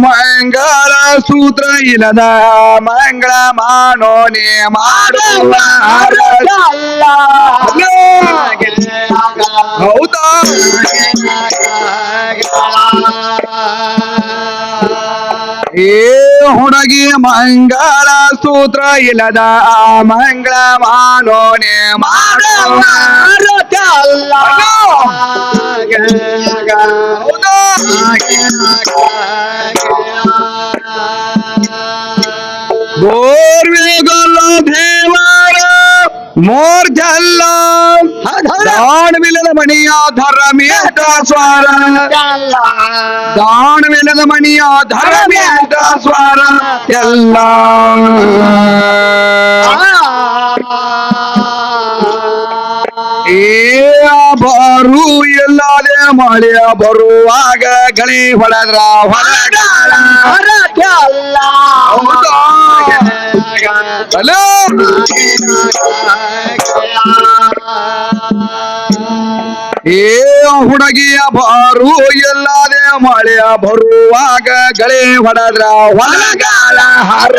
ಮಂಗಳ ಸೂತ್ರ ಇಲ್ಲದ ಮಂಗಳ ಮಾಡೋನೆ ಮಾಡುವ ಹೌದಾ ಹುಡುಗಿ ಮಂಗಳ ಸೂತ್ರ ಇಲ್ಲದ ಮಂಗಳ ಮಾಡೋನೆ ಮಾಡುವ ಗೋರ್ವೇಗಲ್ಲ ದೇವರ ಮೋರ್ ಜಲ್ಲ ದಾಣವಿಲ್ಲದ ಮಣಿಯ ಧರ್ಮೇಂದ್ರ ಸ್ವರ ದಾಣವಿಲ್ಲದ ಮಣಿಯ ಧರ್ಮೇಂದ್ರ ಸ್ವರ ಎಲ್ಲ ಬರು ಎಲ್ಲದೆ ಮಳೆಯ ಬರುವಾಗ ಗಳಿ ಹೊಡೆದ್ರ ಹಲೋ ಹುಡುಗಿಯ ಬಾರು ಎಲ್ಲದೆ ಮಳೆಯ ಬರುವಾಗ ಗಳಿ ಹೊಡೆದ್ರ ಹೊಲಗಾಲ ಹರ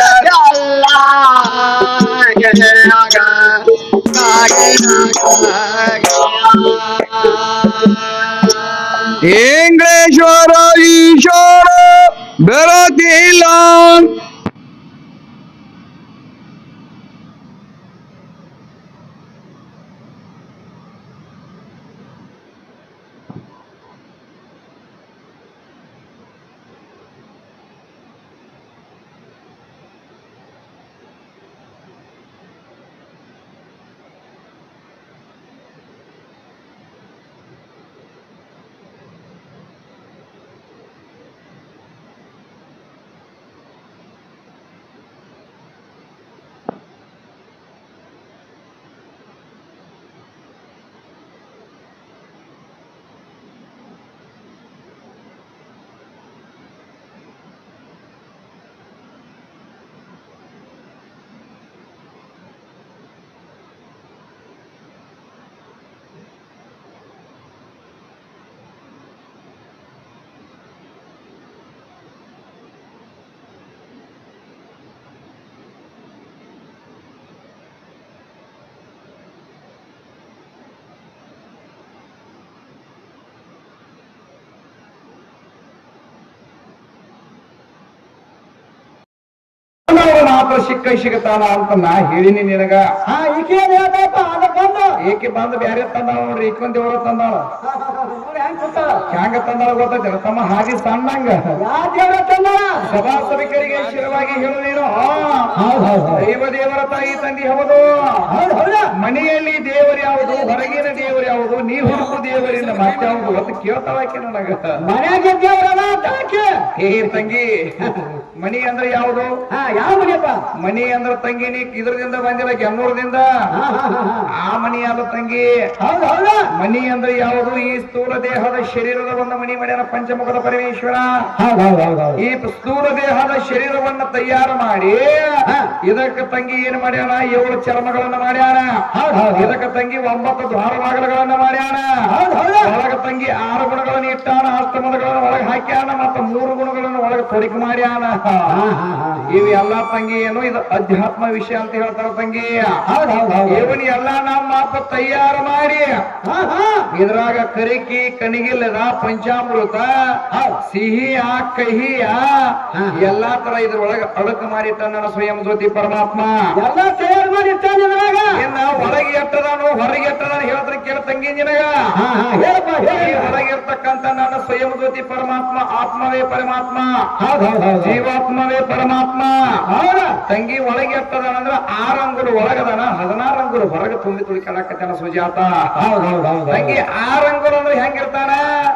ಇಂಗ್ಲೇಶ್ವರ ಈಶ್ವರ ಬರೋದಿಲ್ಲ ಮಾತ್ರ ಸಿಕ್ಕತಾನ ಅಂತ ನಾ ಹೇಳಿನಿ ನಿನಗ ಏಕೆ ಬಂದು ಬ್ಯಾರೆ ತಂದಾಳ ನೋಡ್ರಿ ಈಕೊಂದ್ ದೇವ್ರ ತಂದಾಳ ಹ್ಯಾಂಗ ತಂದಾಳ ಗೊತ್ತೈತಿ ತಮ್ಮ ಹಾಗೆ ಸಣ್ಣಂಗ ಸಭಾಸಭಿಕರಿಗೆ ಶಿರವಾಗಿ ಹೇಳು ನೀನು ದೈವ ದೇವರ ತಾಯಿ ತಂದಿ ಹೌದು ಮನೆಯಲ್ಲಿ ದೇವರು ಯಾವುದು ಹೊರಗಿನ ದೇವರು ಯಾವುದು ನೀ ಹುಡುಕು ದೇವರಿಂದ ಮತ್ತೆ ಯಾವುದು ಅಂತ ಕೇಳ್ತಾಳಾಕೆ ನನಗ ಮನೆಯಾಗ ದೇವರ ಹೇ ತಂಗಿ ಮನಿ ಅಂದ್ರೆ ಯಾವುದು ಯಾವ ಮನೆಯಪ್ಪ ಮನಿ ಅಂದ್ರೆ ತಂಗಿ ನೀ ಇದ್ರದಿಂದ ಬಂದಿಲ್ಲ ಕೆಮ್ಮೂರದಿಂದ ಆ ಮನಿ ಅಲ್ಲ ತಂಗಿ ಮನಿ ಅಂದ್ರೆ ಯಾವುದು ಈ ಸ್ಥೂಲ ದೇಹದ ಶರೀರದ ಒಂದು ಮನಿ ಮಾಡ್ಯಾನ ಪಂಚಮುಖದ ಪರಮೇಶ್ವರ ಈ ಸ್ಥೂಲ ದೇಹದ ಶರೀರವನ್ನ ತಯಾರು ಮಾಡಿ ಇದಕ್ಕೆ ತಂಗಿ ಏನ್ ಮಾಡ್ಯಾನ 7 ಚರ್ಮಗಳನ್ನ ಮಾಡ್ಯಾನ ಇದಕ್ಕೆ ತಂಗಿ 9 ದ್ವಾರಭಾಗಗಳನ್ನ ಮಾಡ್ಯಾನ ಒಳಗ ತಂಗಿ 6 ಗುಣಗಳನ್ನು ಇಟ್ಟಾನ ಅಷ್ಟಮದಗಳನ್ನ ಒಳಗೆ ಹಾಕ್ಯಾನ ಮತ್ತು 3 ಗುಣಗಳನ್ನು ಒಳಗೆ ತೊಡಿಕೆ ಮಾಡ್ಯಾನ ಇವೆಲ್ಲ ತಂಗಿ ಏನು ಇದು ಅಧ್ಯಾತ್ಮ ವಿಷಯ ಅಂತ ಹೇಳ್ತಾರ ತಂಗಿ ಇವನ್ ಎಲ್ಲ ನಮ್ಮ ಅಪ್ಪ ತಯಾರು ಮಾಡಿ ಇದ್ರಾಗ ಕರಿಕಿ ಕಣಿಗಿಲ್ಲದ ಪಂಚಾಮೃತ ಸಿಹಿಯ ಕಹಿಯ ಎಲ್ಲಾ ತರ ಇದ್ರೊಳಗ ಅಡಕ ಮಾಡಿಟ್ಟಾನ ಸ್ವಯಂ ಜ್ಯೋತಿ ಪರಮಾತ್ಮ ಎಲ್ಲ ತಯಾರು ಮಾಡಿಟ್ಟಾನ ಇನ್ನ ಒಳಗೆ ಎಟ್ಟದಾನು ಹೊರಗೆ ಎಟ್ಟದಾನು ಹೇಳಿದ್ರೆ ಕೇಳ ತಂಗಿ ನಿನಗ ಹೊರಗಿರ್ತಕ್ಕಂಥ ನನ್ನ ಸ್ವಯಂ ಜ್ಯೋತಿ ಪರಮಾತ್ಮ ಆತ್ಮವೇ ಪರಮಾತ್ಮ ಜೀವಾತ್ಮವೇ ಪರಮಾತ್ಮ ತಂಗಿ ಒಳಗೆ ಎಟ್ಟದಾನಂದ್ರ 6 ಅಂಗುಲು ಒಳಗದಾನ 16 ಅಂಗುಲು ಹೊರಗೆ ತುಂಬಿ ತುಳಿಕಾಡಕತ್ತಾನ ಸುಜಾತ ತಂಗಿ 6 ಅಂಗುಲು ಅಂದ್ರೆ ಹೆಂಗಿರ್ತಾನ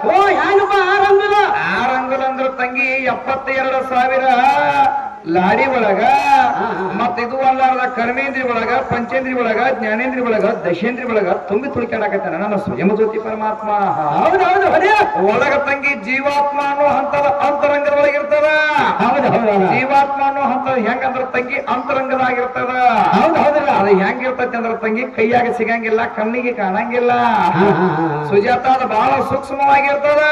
ಓ ಹೆಂಗಪ್ಪ 6 ಅಂಗುಲು ಅಂದ್ರೆ ತಂಗಿ 72,000 ಲಾಡಿ ಒಳಗ ಮತ್ತ ಇದು ಅಲ್ಲಾರದ ಕರ್ಮೇಂದ್ರಿ ಒಳಗ ಪಂಚೇಂದ್ರಿ ಒಳಗ ಜ್ಞಾನೇಂದ್ರಿ ಒಳಗ ದಶೇಂದ್ರಿ ಒಳಗ ತುಂಬಿ ತುಳಿಕಾಡಕತ್ತಾನ ನನ್ನ ಸ್ವಯಂ ಜ್ಯೋತಿ ಪರಮಾತ್ಮ. ಹೌದೌದು ಒಳಗ ತಂಗಿ ಜೀವಾತ್ಮ ಅನ್ನೋ ಹಂತದ ಅಂತರಂಗದ ಒಳಗಿರ್ತದ. ಜೀವಾತ್ಮ ಅನ್ನೋ ಹಂತದ ಹೆಂಗಂದ್ರ ತಂಗಿ ಅಂತರಂಗದಾಗಿರ್ತದ. ಅದು ಹೆಂಗಿರ್ತೈತಿ ಅಂದ್ರ ತಂಗಿ ಕೈಯಾಗ ಸಿಗಂಗಿಲ್ಲ, ಕಣ್ಣಿಗೆ ಕಾಣಂಗಿಲ್ಲ. ಸುಜಾತ ಅದು ಬಹಳ ಸೂಕ್ಷ್ಮವಾಗಿರ್ತದ.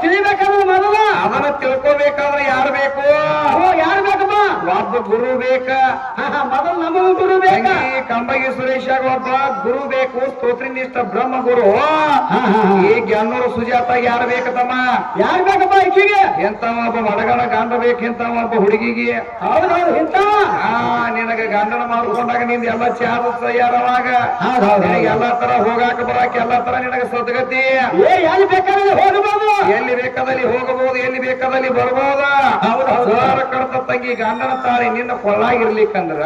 ತಿಳಿಬೇಕಾದ್ರೆ ಮೊದಲ ಅದನ್ನ ತಿಳ್ಕೋಬೇಕಾದ್ರೆ ಯಾರು ಬೇಕು? ಯಾರು ಬೇಕಪ್ಪ? ಒಬ್ಬ ಗುರು ಬೇಕ. ಮೊದಲು ನಮಗೂ ಗುರು ಬೇಕ. ಕಂಬಗಿ ಸುರೇಶಾಗ ಒಬ್ಬ ಗುರು ಬೇಕು. ಸ್ತೋತ್ರಿನಿಷ್ಠ ಬ್ರಹ್ಮ ಗುರು. ಈ ಜ್ಞಾನೂರು ಸುಜಾತ ಯಾರು ಬೇಕತ್ತಮ್ಮ? ಯಾರು ಬೇಕಪ್ಪ? ಈಕಿಗೆ ಎಂತವ ಒಬ್ಬ ಮಡಗನ ಗಂಡ ಬೇಕು, ಇಂತವ ಒಬ್ಬ ಹುಡುಗಿಗೆ. ಹೌದೌದು ಇಂತವ. ನಿನಗ ಗಂಡನ ಮಾಡ್ಕೊಂಡಾಗ ನಿಂದ ಎಲ್ಲ ಚಾದ ತಯಾರವಾಗ ಎಲ್ಲಾ ತರ ಹೋಗಾಕ ಬರಾಕ ಎಲ್ಲಾ ತರ ನಿನಗ ಸದ್ಗತಿ. ಎಲ್ಲಿ ಬೇಕಾದ್ರೆ ಹೋಗಬಹುದು, ಎಲ್ಲಿ ಬೇಕಾದಲ್ಲಿ ಹೋಗಬಹುದು, ಎಲ್ಲಿ ಬೇಕಾದಲ್ಲಿ ಬರ್ಬೋದ. ಕಡತ ತಂಗಿ ಗಂಡನ ತಾಳಿ ನಿನ್ನ ಕೊಳ್ಳಾಗಿರ್ಲಿಕ್ಕಂದ್ರ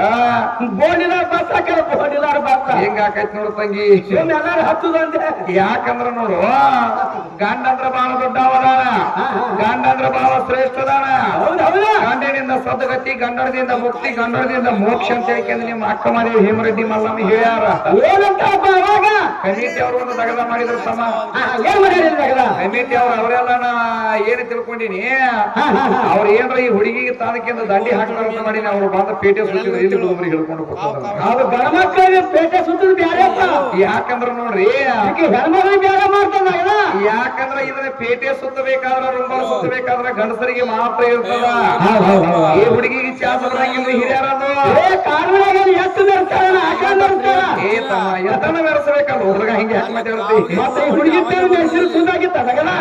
ಬೋಡಿನ ಬಸ್ ಹಾಕ್ಯಾರ. ಬೋಡಿಲಾರ ಬಸ್ ಹೆಂಗ ಆಕೈತಿ ನೋಡು ತಂಗಿ. ಎಲ್ಲಾರು ಹತ್ತದಂತೆ. ಯಾಕಂದ್ರ ನೋಡು, ಗಂಡ ಅಂದ್ರ ಬಹಳ ದೊಡ್ಡವದಾನ, ಗಂಡ ಅಂದ್ರ ಬಹಳ ಶ್ರೇಷ್ಠದಾನ. ಗಂಡನಿಂದ ಸದ್ಗತಿ, ಗಂಡನದಿಂದ ಮುಕ್ತಿ, ಗಂಡನದಿಂದ ಮೋಕ್ಷ ಅಂತ ಹೇಳ್ಕೊಂಡು ನಿಮ್ಮ ಅಕ್ಕ ಮನೆ ಹೇಮರೆಡ್ಡಿ ಮಲ್ಲಮ್ಮ ಹೇಳ್ಯಾರ. ಏನಂತಪ್ಪ ಅವಾಗ ಕಮಿಟಿ ಅವರು ಒಂದು ದಗದ ಮಾಡಿದ್ರು ತಮ್ಮ. ಏನ್ ಮಾಡಿದ್ರು ಕಮಿಟಿ ಅವ್ರು ಅವರೆಲ್ಲ ಏನು ತಿಳ್ಕೊಂಡಿನಿ, ಅವ್ರ ಏನ್ರ ಈ ಹುಡುಗಿಗೆ ತಾನಕ್ಕಿಂತ ದಂಡಿ ಹಾಕ್ತಾರಂತ ಮಾಡೀನಿ. ಅವ್ರು ಬಂದ ಪೇಟೆ ಸುತ್ತಿದ್ರು, ಇಲ್ಲಿ ಹುಡುಗರಿಗೆ ಹಿಡ್ಕೊಂಡು ಅವ್ರು ಗಣಮಕ್ಕಳಿಗೆ ಪೇಟೆ ಸುತ್ತಿದ್ರು ಬ್ಯಾರೆ. ಯಾಕಂದ್ರ ನೋಡ್ರಿ ಹೆಣ್ಮಕ್ಳಿಗೆ ಬ್ಯಾರೆ ಮಾಡ್ತಾನ. ಯಾಕಂದ್ರ ಇದನ್ನ ಪೇಟೆ ಸುತ್ತಬೇಕಾದ್ರ, ರುಂಬ ಸುತ್ತಬೇಕಾದ್ರ ಗಂಡಸರಿಗೆ ಮಾತ್ರ ಇರ್ತದ. ಈ ಹುಡುಗಿಗೆ ಚಾಸ ಬರಂಗಿಲ್ಲ. ಹಿರಿಯರದು ಎಷ್ಟು ಮೆರ್ತಾರ ಏ ತಮ್ಮ ಎದನ್ನ ಮೆರೆಸಬೇಕಲ್ಲ ಹುಡುಗ. ಹಿಂಗೆ ಯಾಕೆ ಮಾತಾಡ್ತಿ? ಮತ್ತೆ ಹುಡುಗಿ ಸುಂದಾಗಿತ್ತ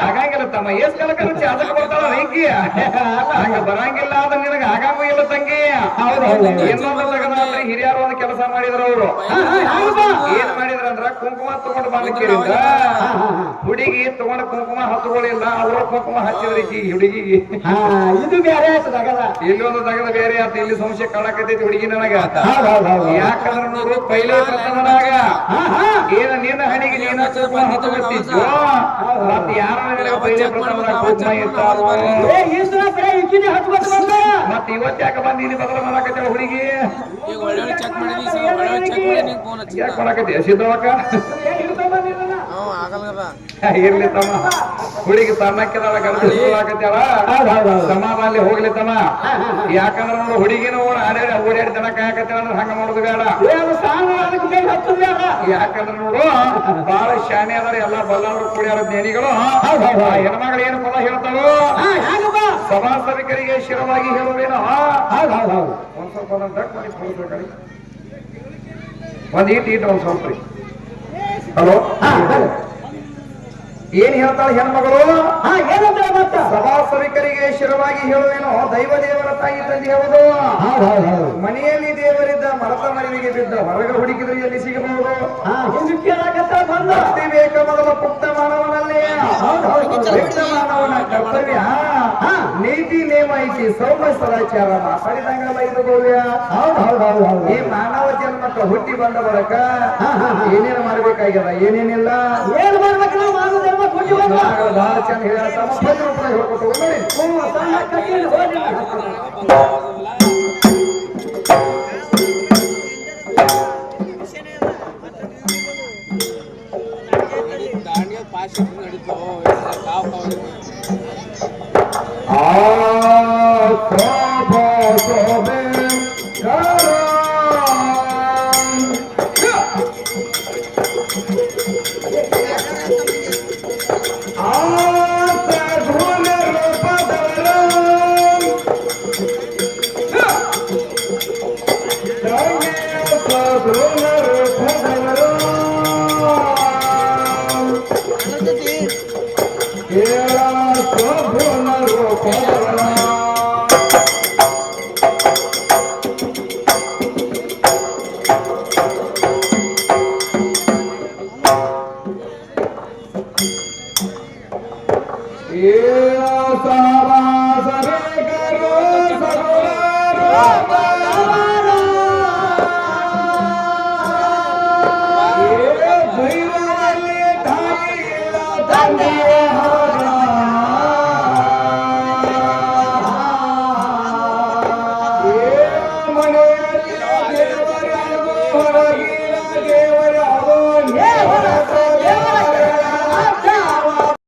ಆಗಂಗಿಲ್ಲ ತಮ್ಮ. ಎಷ್ಟ್ ಕಲಕರ ಚಾಸಕ್ ಬರ್ತಾಳ ಹಿಂಗಿ ಹಂಗ ಬರಂಗಿಲ್ಲ. ಅದ ನಿನಗ ಆಗಂಗೂ ಇಲ್ಲ ತಂಗಿ. ಇನ್ನೊಂದು ತಗದಾದ್ರೆ ಹಿರಿಯರು ಒಂದು ಕೆಲಸ ಮಾಡಿದ್ರು. ಅವರು ಏನ್ ಮಾಡಿದ್ರ ಅಂದ್ರ ಕುಂಕುಮ ತಗೊಂಡು ಬಂದಕ್ಕಿರಿಂದ ಹುಡುಗಿ ತಗೊಂಡ ಕುಂಕುಮ ಹತ್ಕೊಳ್ಳಿಲ್ಲ. ಅವ್ರ ಕುಂಕುಮ ಹಚ್ಚಿದ್ರಿ ಹುಡುಗಿಗೆ. ಇದು ಬೇರೆ ಆಯ್ತದಾಗಲ್ಲ. ಇಲ್ಲಿ ಒಂದು ತಗದ ಬೇರೆ ಆತ. ಇಲ್ಲಿ ಸಂಶಯ ಕಾಣಕತ್ತೈತಿ ಹುಡುಗಿ ನನಗ. ಯಾಕಂದ್ರ ನೋಡು, ಪೈಲೆ ಪ್ರಥಮನಾಗ ಏನ ನಿನ್ನ ಹಣಿಗೆ ನೀನ ಕುಂಕುಮ ಹತ್ಕೊಳ್ತಿದ್ವು. ಮತ್ ಯಾರ ಪೈಲೆ ಪ್ರಥಮನಾಗ ಕುಂಕುಮ ಇರ್ತಾರೋ. ಮತ್ ಇವತ್ ಯಾಕ ಬಂದಿನಿ ಬದಲ ಮಾಡಕತ್ತೇಳ ಹುಡುಗಿ? ಯಾಕೆ ಸಿದ್ಧವಕ್ಕ ಇರ್ಲಿ ತಮ್ಮ. ಹುಡುಗಿ ಸಣ್ಣಕ್ಕೆದಾಳ, ಗಂಡಕತ್ತೇಳ, ಸಮಾಧಾನ ಹೋಗ್ಲಿ ತಮ್ಮ. ಯಾಕಂದ್ರ ನೋಡು ಹುಡುಗಿನ ಓಡಾಡಿ ದನ ಕಾಯಕತ್ತೇಳ ಅಂದ್ರೆ ಹಂಗ ಮಾಡೋದು ಬೇಡ. ಯಾಕಂದ್ರ ನೋಡು ಬಹಳ ಶಾಣೆ ಅದಾರ, ಎಲ್ಲಾ ಬಲ್ಲವರು ಕೂಡ್ಯಾರ ಜ್ಞಾನಿಗಳು. ಹೆಣ್ಮಗಳು ಏನು ಪದ ಹೇಳ್ತಾರೋ ಸಭಾಸಭಿಕರಿಗೆ ಶಿರವಾಗಿ ಹೇಳುವೇನೋ. ಒಂದ್ ಸ್ವಲ್ಪ ಡಕ್ ಮಾಡಿ ಕೊಡ್ಬೇಕಳಿ. ಒಂದ್ ಈಟ್ ಒಂದ್ ಸ್ವಲ್ಪ ರೀ. ಹಲೋ, ಏನ್ ಹೇಳ್ತಾಳೆ ಹೆಣ್ಮಗಳು? ಸಭಾಸಭಿಕರಿಗೆ ಶಿರವಾಗಿ ಹೇಳುವೇನೋ. ದೈವ ದೇವರ ತಾಯಿ ತಂದೆ ಹೇಳುದು. ಮನೆಯಲ್ಲಿ ದೇವರಿದ್ದ ಮರತ ಮರಿವಿಗೆ ಬಿದ್ದ ಹೊರಗೆ ಹುಡುಕಿದ್ರೆ ಎಲ್ಲಿ ಸಿಗಬಹುದು? ಭಕ್ತಿ ಬೇಕ ಮೊದಲ ಪುಟ್ಟ ಮಾನವನಲ್ಲಿ. ಪುಟ್ಟ ಮಾನವನ ಕರ್ತವ್ಯ ನೀತಿ ನೇಮ ಐತಿ, ಸೌಮ್ಯ ಸದಾಚಾರ ಮಾತಾಡಿದಂಗಲ್ಲ ಇದು ಭವ್ಯ. ಈ ಮಾನವ ಜನ್ಮಕ್ಕ ಹುಟ್ಟಿ ಬಂದ ಬರಕ ಏನೇನು ಮಾಡ್ಬೇಕಾಗ್ಯದ, ಏನೇನಿಲ್ಲ, ಏನ್ ಮಾಡ್ಬೇಕು ಬಹಳ ಚಂದ ಹೇಳ್ತಾವ. ಹೇಳ್ಕೊಟ್ಟು Yeah.